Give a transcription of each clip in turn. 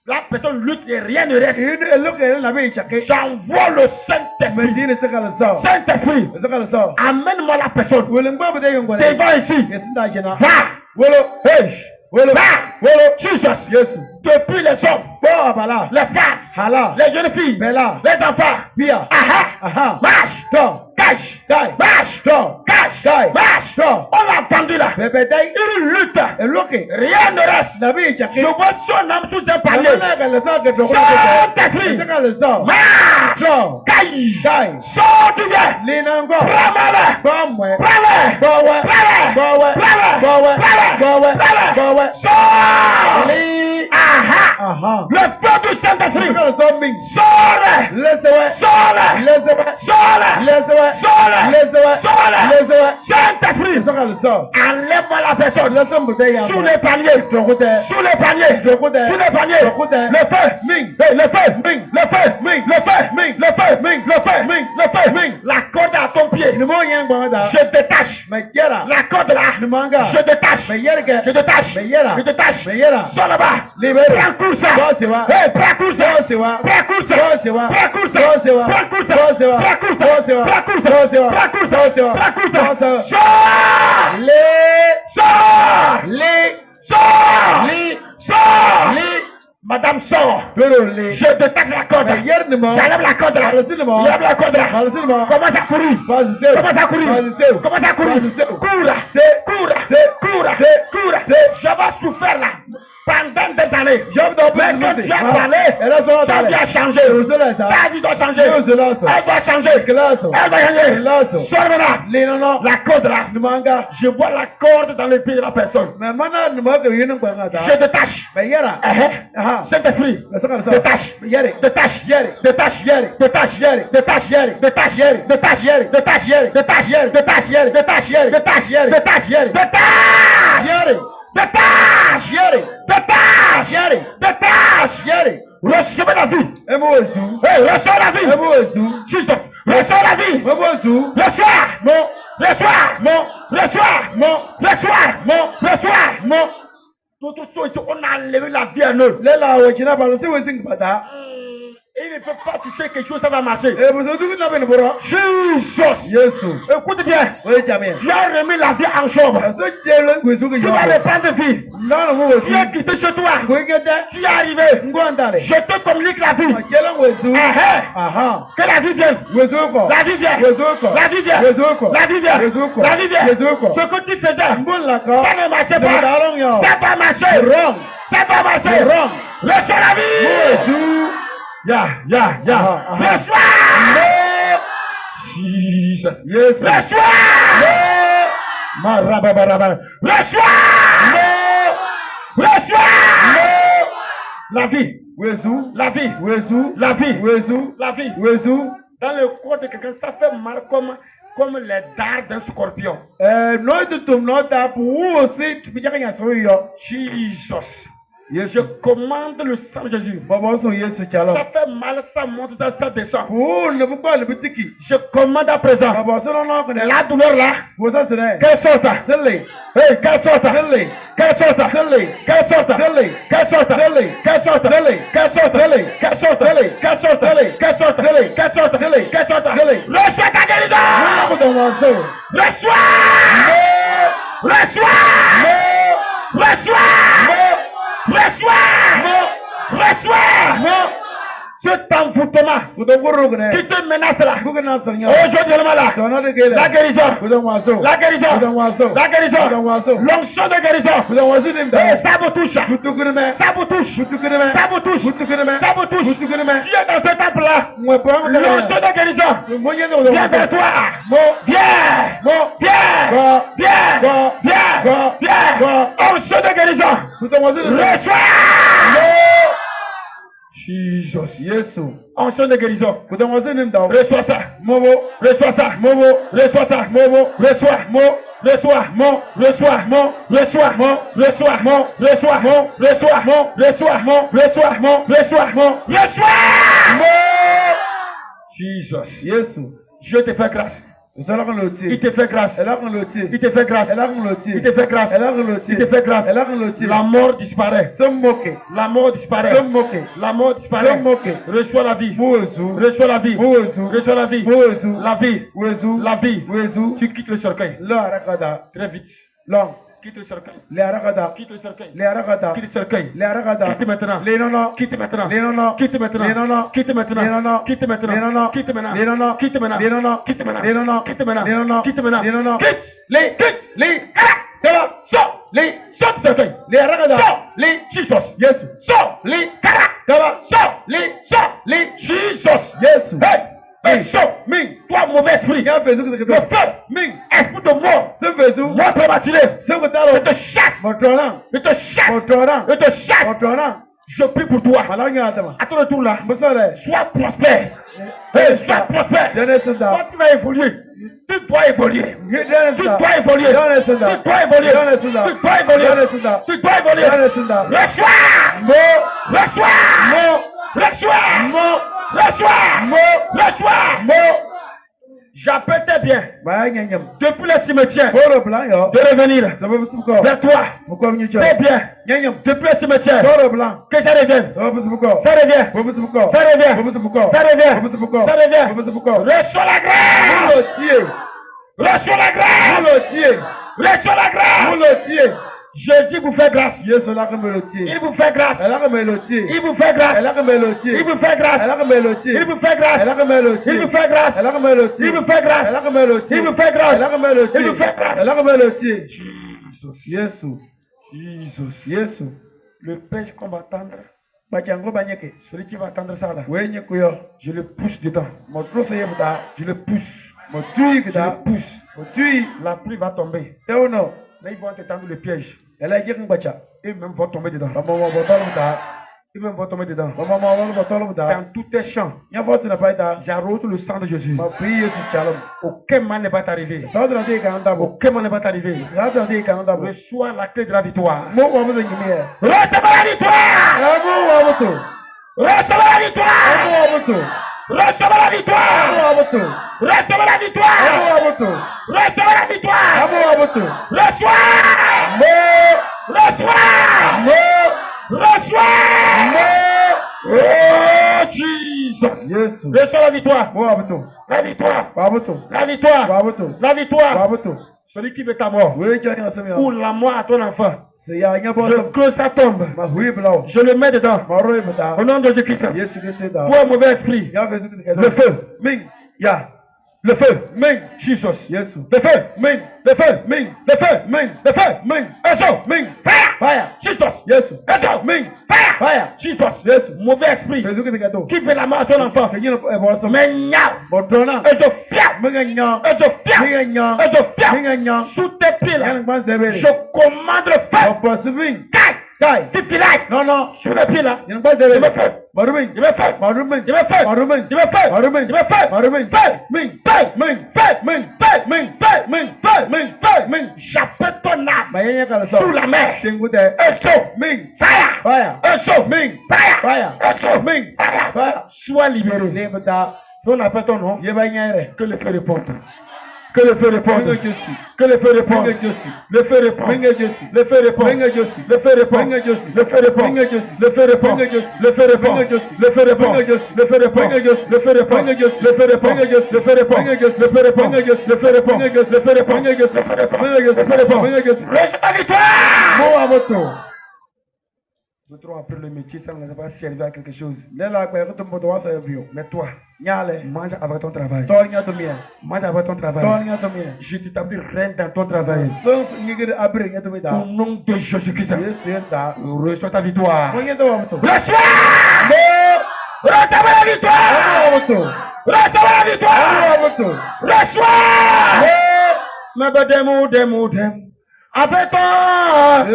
La personne lutte et rien ne reste. J'envoie le Saint-Esprit. Saint-Esprit, amène-moi la personne. Devant ici. Va. Jesus. Depuis les hommes, les femmes, les jeunes filles, les enfants. Marche. Marche. On l'a entendu là. Une lutte. Rien ne reste. Je vois son âme sous un palier. Saint-Esprit. Marche. Sors du bien. Prends-le. Sors. Le feu du Saint-Esprit. Saint-Esprit, enlève-moi la personne. Sous les paliers. Le feu. La corde à ton pied. Je détache. La corde là. Je détache. Sors là-bas. Prends course. Madame sort. Je détache la corde. J'enlève la corde là. Commence à courir. Cours. Je vais souffrir là. Pendant des années, mais quand tu as parlé, ta vie a changé. Ta vie doit changer. Elle va changer. Sors là. La corde là. Je vois la corde dans le pied de la personne. Je détache. Saint-Esprit. Détache. Recevez la vie. Reçois la vie. Jesus. Reçois la vie. Reçois. Tout ça, on a enlevé la vie à eux. Il ne peut pas toucher quelque chose, ça va marcher. Jesus. Écoute bien. Tu as remis la vie en chambre. Tu vas le prendre vie. Tu es quitté chez toi. Tu es arrivé. Je te communique la vie. Que la vie vienne. La vie vienne. Ce que tu faisais, ça ne marchait pas. Ça va marcher. Reçois la vie. Reçois. Jesus. Reçois. La vie. Dans le corps de quelqu'un, ça fait mal comme les dards d'un scorpion. Jesus. Je commande le sang de Jésus. Ça fait mal, ça monte, ça descend. Je commande à présent. La douleur là. Qu'elle sorte. Reçois ta guérison. Reçois. Cet envoûtement qui te menace là. Aujourd'hui, la guérison. L'onction de guérison. Ça vous touche. Tu es dans ce temple là. L'onction de guérison. Viens vers toi. Viens. Onction de guérison. Reçois. Jesus. Onction de guérison. Reçois ça. Jesus. Je te fais grâce. Il te fait grâce. Il te fait grâce. Il te fait grâce. Il te fait grâce. La mort disparaît. La mort disparaît. La mort disparaît. Reçois la vie. Reçois la vie. Reçois la vie. La vie. La vie. Tu quittes le cercueil. Très vite. Quitte le cercueil. Quitte le cercueil. Quitte le cercueil. Quitte maintenant. Quitte maintenant. Quitte maintenant. Quitte maintenant. Quitte maintenant. Quitte maintenant. Quitte maintenant. Quitte maintenant. Quitte maintenant. Quitte maintenant. Quitte maintenant. Quitte les sors les cercueil. Les Jesus. Yes. Sors les sors les Jesus. Yes. Toi mauvais esprit, le feu, esprit de mort, mort prématuré, je te chasse, je te chasse, je te chasse. Je prie pour toi. À ton retour là, sois prospère. Sois prospère. Toi tu vas évoluer. Tu dois évoluer. Tu dois évoluer. Tu dois évoluer. Tu dois évoluer. Tu dois évoluer. Reçois. J'appelle tes biens depuis le cimetière de revenir vers toi. Tes biens depuis le cimetière que ça revienne. Ça revient. Reçois la grâce. Reçois la grâce. Reçois la grâce. Jésus vous fait grâce. Il vous fait grâce. Il vous fait grâce. Il vous fait grâce. Il vous fait grâce. Il vous fait grâce. Il vous fait grâce. Il vous fait grâce. Il vous fait grâce. Jesus. Le pêche qu'on va attendre. Celui qui va attendre ça là. Je le pousse dedans. Je le pousse. La pluie va tomber. Mais ils vont te tendre le piège. Et même vont tomber dedans. Ils même vont tomber dedans. Dans tous tes champs, j'arrose le sang de Jésus. Aucun mal ne va t'arriver. Aucun mal ne va t'arriver. Reçois la clé de la victoire. Reçois la victoire. Reçois la victoire. Reçois la victoire! Reçois la victoire! Reçois la victoire! Reçois! Oh Jesus! Reçois la victoire! La victoire! La victoire! La victoire! Celui qui veut ta mort ou la mort à ton enfant, je close sa tombe. Je le mets dedans. Au nom de Jésus-Christ. Toi, mauvais esprit. Le feu. Le feu. Jesus. Le feu. Le feu. Le feu. Le feu. Fire. Jesus. Fire. Jesus. Mauvais esprit. Qui fait la mort à ton enfant. Sous tes pieds là. Je commande le feu. Non. Sur les pieds là. Je me fais. J'appelle ton âme sous la mer. Fire. Sois libéré. On appelle ton nom. Que le feu réponde. Que le feu réponde. Que le feu réponde. Le feu répond. Le feu répond. Le feu répond. Le feu répond. Le feu répond. Le feu répond. Le feu répond. Le feu répond. Le feu répond. Le feu répond. Le feu répond. Le feu répond. Le feu répond. Le feu répond. Le feu répond. Nous devons apprendre le métier sans ne pas servir à quelque chose. Mais toi, mange avec ton travail. Mange avec ton travail. Je t'établis rien dans ton travail. Au nom de Jésus-Christ, reçois ta victoire. Reçois la victoire. Reçois la victoire. Reçois. Mais avec toi, mais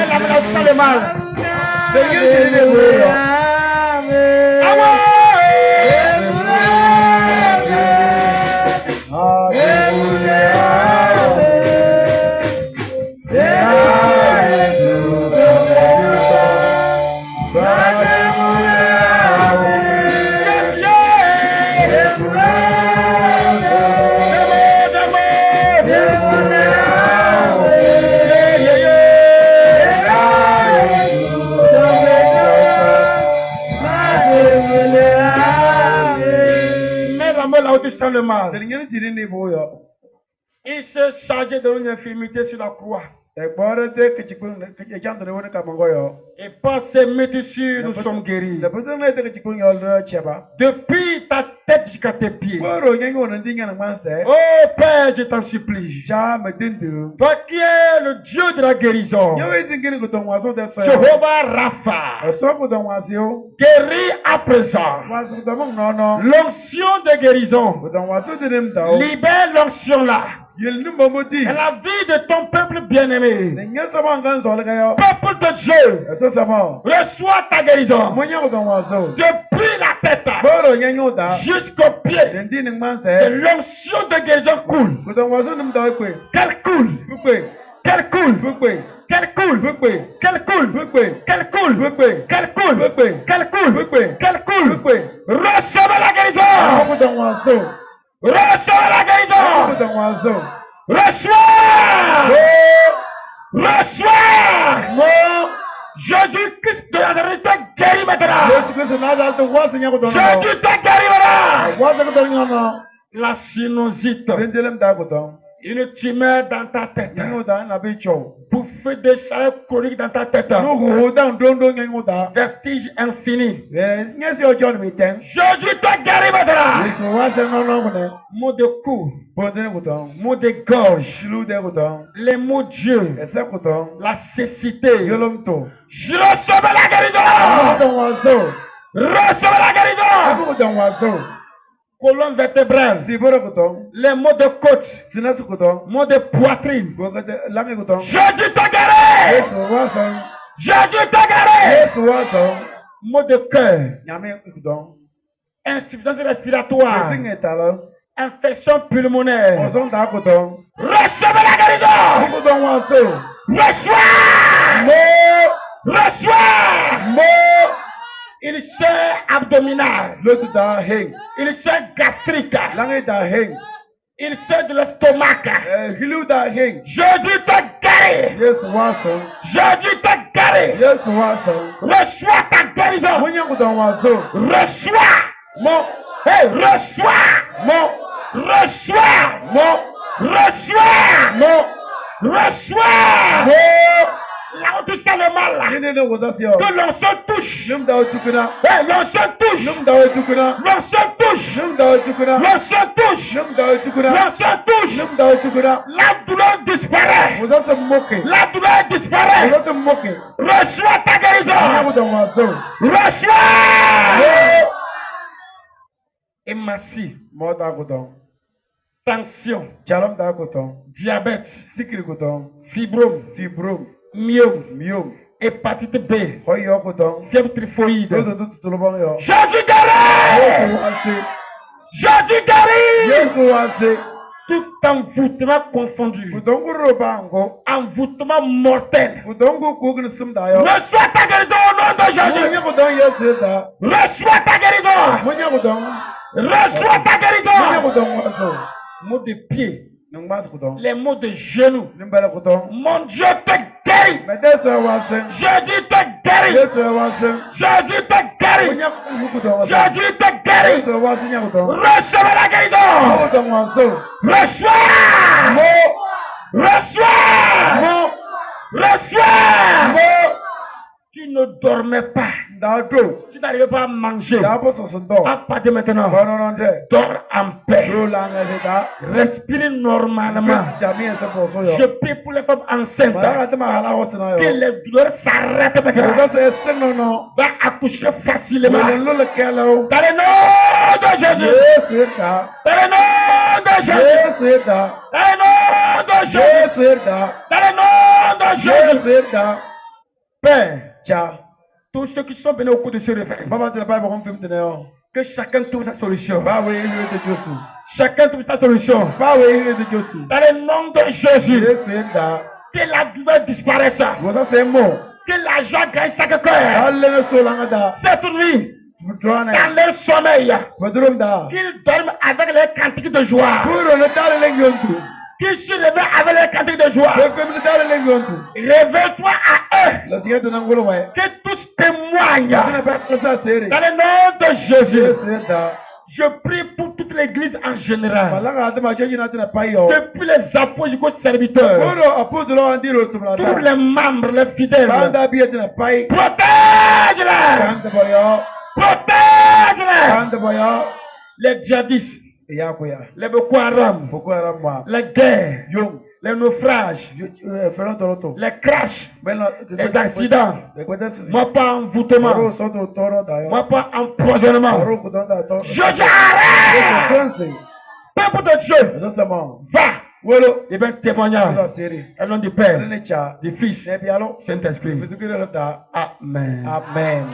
la menace pas le mal. tu sens le mal. Il s'est chargé de nos infirmités sur la croix. Et par ses médecines, nous sommes guéris. Depuis ta tête jusqu'à tes pieds. Oh Père, je t'en supplie. Toi qui es le Dieu de la guérison. Jehovah Rapha. Guéris à présent. L'onction de guérison. Libère l'onction là. Et la vie de ton peuple bien-aimé. Peuple de Dieu. Reçois ta guérison. Depuis la tête jusqu'au pied. Et l'onction de guérison coule. Qu'elle coule. Qu'elle coule. Qu'elle coule. Qu'elle coule. Qu'elle coule. Qu'elle coule. Qu'elle coule. Qu'elle coule. Recevez la guérison. Reçois la guérison. Reçois. Reçois. Jésus-Christ de Nazareth te guérit maintenant. Jésus te guérit maintenant. La sinusite. Une tumeur dans ta tête. Bouffée de chaleur chronique dans ta tête. Vertige infini. Jésus te guérit maintenant. Maux de cou. Maux de gorge. Les maux Dieu. La cécité. Je reçois la guérison. Reçois la guérison. Colonne vertébrale, les maux de côte, maux de poitrine. Jésus te guérit. Jésus te guérit. Maux de cœur, insuffisance respiratoire, infection pulmonaire. Recevez la guérison. Reçois. Il sait abdominal. Il sait gastrique. Il sait de l'estomac. Jésus te guérit. Jésus te guérit. Reçois ta guérison. Reçois. Reçois. Là où tu sens le mal là. Que l'onction touche. L'onction touche. L'onction touche. La douleur disparaît. La douleur disparaît. Reçois ta guérison. Reçois. Hématie. Tension. Diabète. Fibrome. Myome. Hépatite B. Fièvre typhoïde. Jésus guérit. Tout envoûtement confondu. Envoûtement mortel. Reçois ta guérison au nom de Jésus. Reçois ta guérison. Reçois ta guérison. Maux de pied. Les maux de genoux. Mon Dieu te guérit. Jésus te guérit. Jésus te guérit. Jésus te guérit. Recevez la guérison. Reçois. Tu ne dormais pas. Tu n'arrivais pas à manger. À partir de maintenant, dors en paix. Respire normalement. Je prie pour les femmes enceintes. Que les douleurs s'arrêtent maintenant. Va accoucher facilement. Dans le nom de Jésus. Dans le nom de Jésus. Dans le nom de Jésus. Père. Tous ceux qui sont venus au cours de ce réveil, que chacun trouve sa solution. Chacun trouve sa solution. Dans le nom de Jésus, que la douleur disparaisse. Que la joie gagne chaque cœur. Cette nuit, dans leur sommeil, qu'ils dorment avec les cantiques de joie. Qui se lève avec les cantiques de joie. Réveille-toi à eux. Que tous témoignent. Dans le nom de Jésus. Je prie pour toute l'église en général. Depuis les apôtres jusqu'aux serviteurs. Tous les membres, les fidèles. Protège-les. Protège-les. Les djihadistes. Les Boko Haram. Les guerres. Les naufrages. Les crashs. Les accidents. Moi pas envoûtement. Moi pas empoisonnement. Je j'arrête. Pas pour d'autres choses. Va. Et bien témoignage. Au nom du Père, du Fils, Saint-Esprit. Amen. Amen.